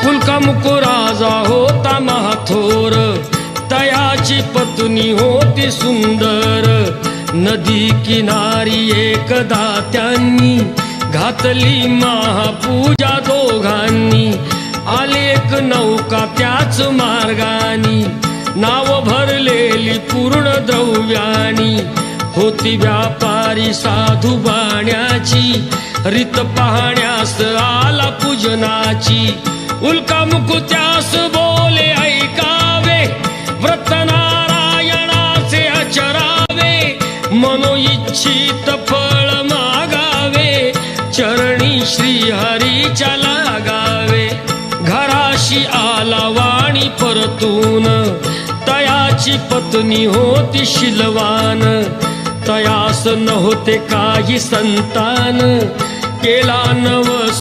पुलकामुको राजा होता महाथोर, तयाची पत्नी होती सुंदर. नदी किनारी एकदा त्यांनी घातली महापूजा दोघांनी. आले एक नौका त्याच मार्गानी, नाव भरलेली पूर्ण द्रव्यानी. होती व्यापारी साधू बाण्याची, रीत पाहण्यास आला पूजनाची. उल्कामुक त्यास बोले ऐकावे, व्रत नारायणाचे आचरावे. मनोइच्छित फळ मागावे, चरणी श्री हरीच्या लागावे. घराशी आला वाणी परतून, तयाची पत्नी होती शीलवान. तयास नव्हते काही संतान, केला नवस